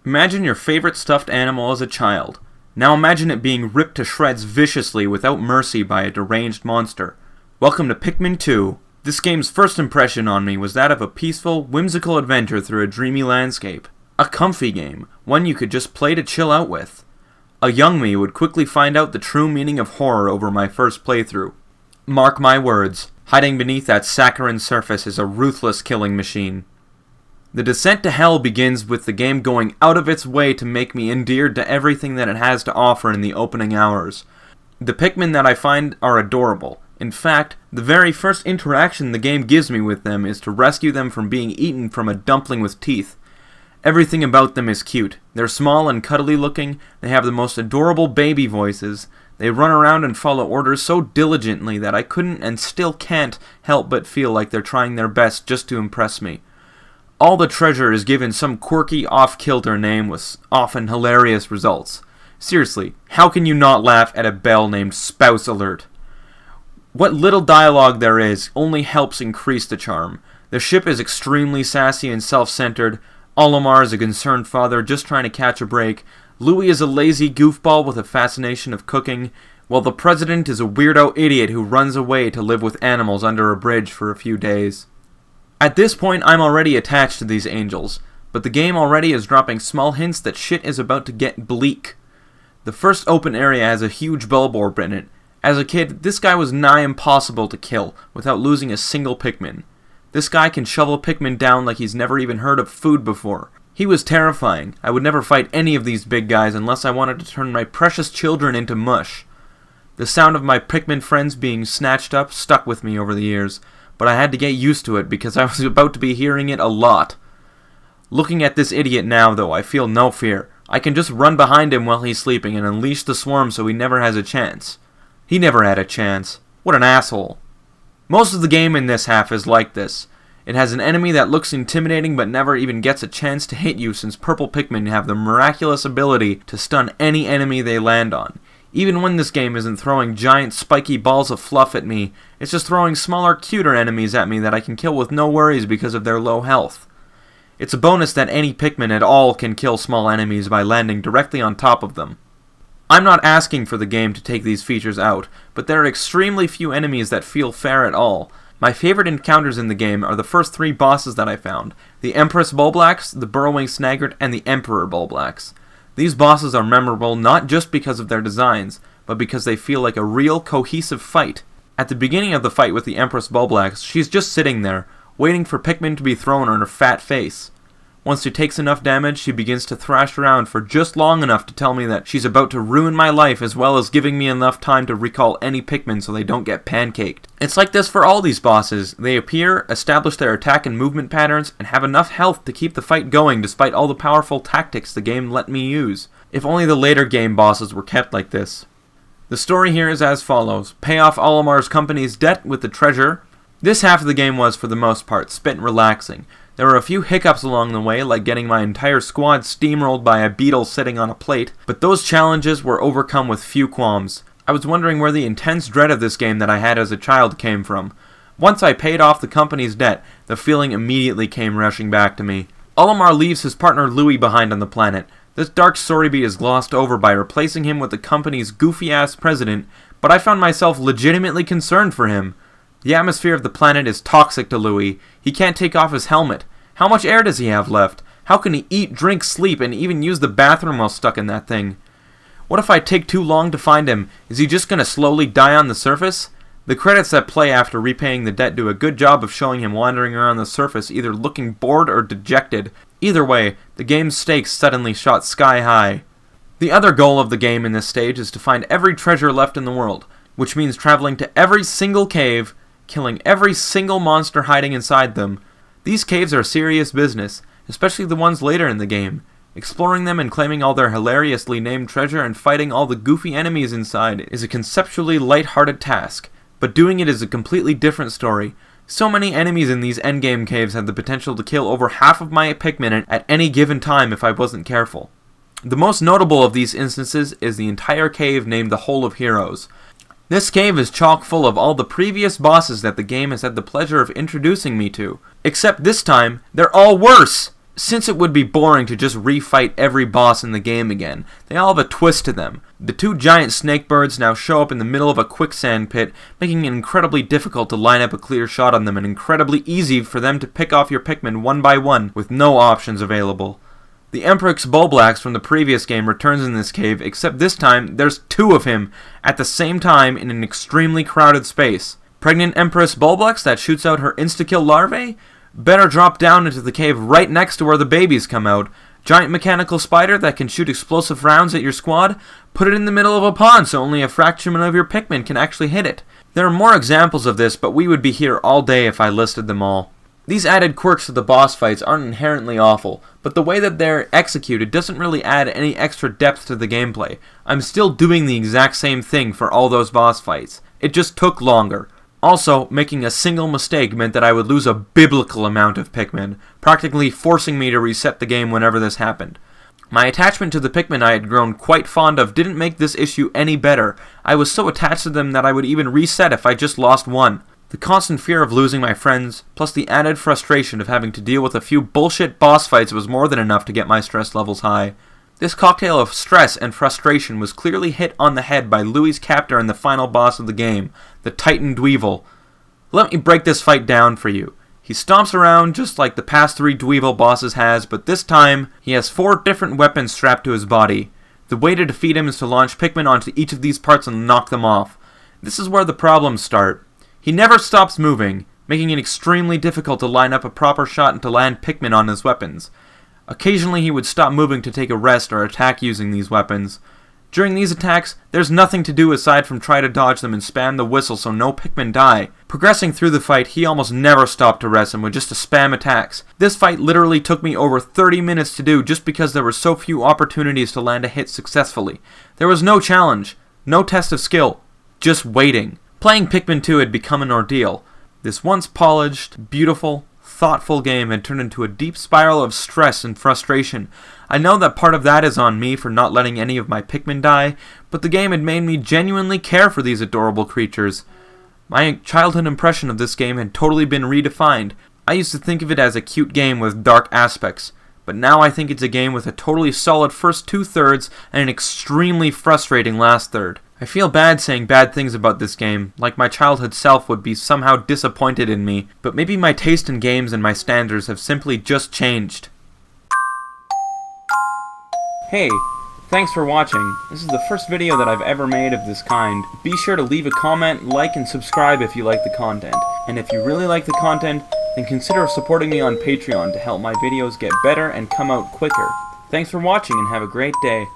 Imagine your favorite stuffed animal as a child. Now imagine it being ripped to shreds viciously without mercy by a deranged monster. Welcome to Pikmin 2. This game's first impression on me was that of a peaceful, whimsical adventure through a dreamy landscape. A comfy game, one you could just play to chill out with. A young me would quickly find out the true meaning of horror over my first playthrough. Mark my words, hiding beneath that saccharine surface is a ruthless killing machine. The descent to hell begins with the game going out of its way to make me endeared to everything that it has to offer in the opening hours. The Pikmin that I find are adorable. In fact, the very first interaction the game gives me with them is to rescue them from being eaten from a dumpling with teeth. Everything about them is cute. They're small and cuddly looking, they have the most adorable baby voices, they run around and follow orders so diligently that I couldn't and still can't help but feel like they're trying their best just to impress me. All the treasure is given some quirky, off-kilter name with often hilarious results. Seriously, how can you not laugh at a bell named Spouse Alert? What little dialogue there is only helps increase the charm. The ship is extremely sassy and self-centered. Olimar is a concerned father just trying to catch a break. Louis is a lazy goofball with a fascination of cooking, while the president is a weirdo idiot who runs away to live with animals under a bridge for a few days. At this point, I'm already attached to these angels, but the game already is dropping small hints that shit is about to get bleak. The first open area has a huge bulb orb in it. As a kid, this guy was nigh impossible to kill without losing a single Pikmin. This guy can shovel Pikmin down like he's never even heard of food before. He was terrifying. I would never fight any of these big guys unless I wanted to turn my precious children into mush. The sound of my Pikmin friends being snatched up stuck with me over the years, but I had to get used to it because I was about to be hearing it a lot. Looking at this idiot now, though, I feel no fear. I can just run behind him while he's sleeping and unleash the swarm so he never has a chance. He never had a chance. What an asshole. Most of the game in this half is like this. It has an enemy that looks intimidating but never even gets a chance to hit you, since purple Pikmin have the miraculous ability to stun any enemy they land on. Even when this game isn't throwing giant spiky balls of fluff at me, it's just throwing smaller, cuter enemies at me that I can kill with no worries because of their low health. It's a bonus that any Pikmin at all can kill small enemies by landing directly on top of them. I'm not asking for the game to take these features out, but there are extremely few enemies that feel fair at all. My favorite encounters in the game are the first 3 bosses that I found: the Empress Bulblax, the Burrowing Snaggart, and the Emperor Bulblax. These bosses are memorable not just because of their designs, but because they feel like a real, cohesive fight. At the beginning of the fight with the Empress Bulblax, she's just sitting there, waiting for Pikmin to be thrown on her fat face. Once she takes enough damage, she begins to thrash around for just long enough to tell me that she's about to ruin my life, as well as giving me enough time to recall any Pikmin so they don't get pancaked. It's like this for all these bosses. They appear, establish their attack and movement patterns, and have enough health to keep the fight going despite all the powerful tactics the game let me use. If only the later game bosses were kept like this. The story here is as follows. Pay off Olimar's company's debt with the treasure. This half of the game was, for the most part, spent relaxing. There were a few hiccups along the way, like getting my entire squad steamrolled by a beetle sitting on a plate, but those challenges were overcome with few qualms. I was wondering where the intense dread of this game that I had as a child came from. Once I paid off the company's debt, the feeling immediately came rushing back to me. Olimar leaves his partner Louis behind on the planet. This dark story beat is glossed over by replacing him with the company's goofy-ass president, but I found myself legitimately concerned for him. The atmosphere of the planet is toxic to Louis. He can't take off his helmet. How much air does he have left? How can he eat, drink, sleep, and even use the bathroom while stuck in that thing? What if I take too long to find him? Is he just going to slowly die on the surface? The credits that play after repaying the debt do a good job of showing him wandering around the surface, either looking bored or dejected. Either way, the game's stakes suddenly shot sky high. The other goal of the game in this stage is to find every treasure left in the world, which means traveling to every single cave, killing every single monster hiding inside them. These caves are serious business, especially the ones later in the game. Exploring them and claiming all their hilariously named treasure and fighting all the goofy enemies inside is a conceptually light-hearted task, but doing it is a completely different story. So many enemies in these endgame caves have the potential to kill over half of my Pikmin at any given time if I wasn't careful. The most notable of these instances is the entire cave named the Hole of Heroes. This cave is chock full of all the previous bosses that the game has had the pleasure of introducing me to. Except this time, they're all worse! Since it would be boring to just refight every boss in the game again, they all have a twist to them. The two giant snake birds now show up in the middle of a quicksand pit, making it incredibly difficult to line up a clear shot on them and incredibly easy for them to pick off your Pikmin one by one with no options available. The Empress Bulblax from the previous game returns in this cave, except this time there's two of him at the same time in an extremely crowded space. Pregnant Empress Bulblax that shoots out her insta-kill larvae? Better drop down into the cave right next to where the babies come out. Giant mechanical spider that can shoot explosive rounds at your squad? Put it in the middle of a pond so only a fraction of your Pikmin can actually hit it. There are more examples of this, but we would be here all day if I listed them all. These added quirks to the boss fights aren't inherently awful, but the way that they're executed doesn't really add any extra depth to the gameplay. I'm still doing the exact same thing for all those boss fights. It just took longer. Also, making a single mistake meant that I would lose a biblical amount of Pikmin, practically forcing me to reset the game whenever this happened. My attachment to the Pikmin I had grown quite fond of didn't make this issue any better. I was so attached to them that I would even reset if I just lost one. The constant fear of losing my friends, plus the added frustration of having to deal with a few bullshit boss fights was more than enough to get my stress levels high. This cocktail of stress and frustration was clearly hit on the head by Louie's captor and the final boss of the game, the Titan Dweevil. Let me break this fight down for you. He stomps around just like the past 3 Dweevil bosses has, but this time, he has 4 different weapons strapped to his body. The way to defeat him is to launch Pikmin onto each of these parts and knock them off. This is where the problems start. He never stops moving, making it extremely difficult to line up a proper shot and to land Pikmin on his weapons. Occasionally he would stop moving to take a rest or attack using these weapons. During these attacks, there's nothing to do aside from try to dodge them and spam the whistle so no Pikmin die. Progressing through the fight, he almost never stopped to rest and would just spam attacks. This fight literally took me over 30 minutes to do just because there were so few opportunities to land a hit successfully. There was no challenge, no test of skill, just waiting. Playing Pikmin 2 had become an ordeal. This once polished, beautiful, thoughtful game had turned into a deep spiral of stress and frustration. I know that part of that is on me for not letting any of my Pikmin die, but the game had made me genuinely care for these adorable creatures. My childhood impression of this game had totally been redefined. I used to think of it as a cute game with dark aspects, but now I think it's a game with a totally solid first 2/3 and an extremely frustrating last third. I feel bad saying bad things about this game, like my childhood self would be somehow disappointed in me, but maybe my taste in games and my standards have simply just changed. Hey, thanks for watching. This is the first video that I've ever made of this kind. Be sure to leave a comment, like, and subscribe if you like the content. And if you really like the content, then consider supporting me on Patreon to help my videos get better and come out quicker. Thanks for watching and have a great day.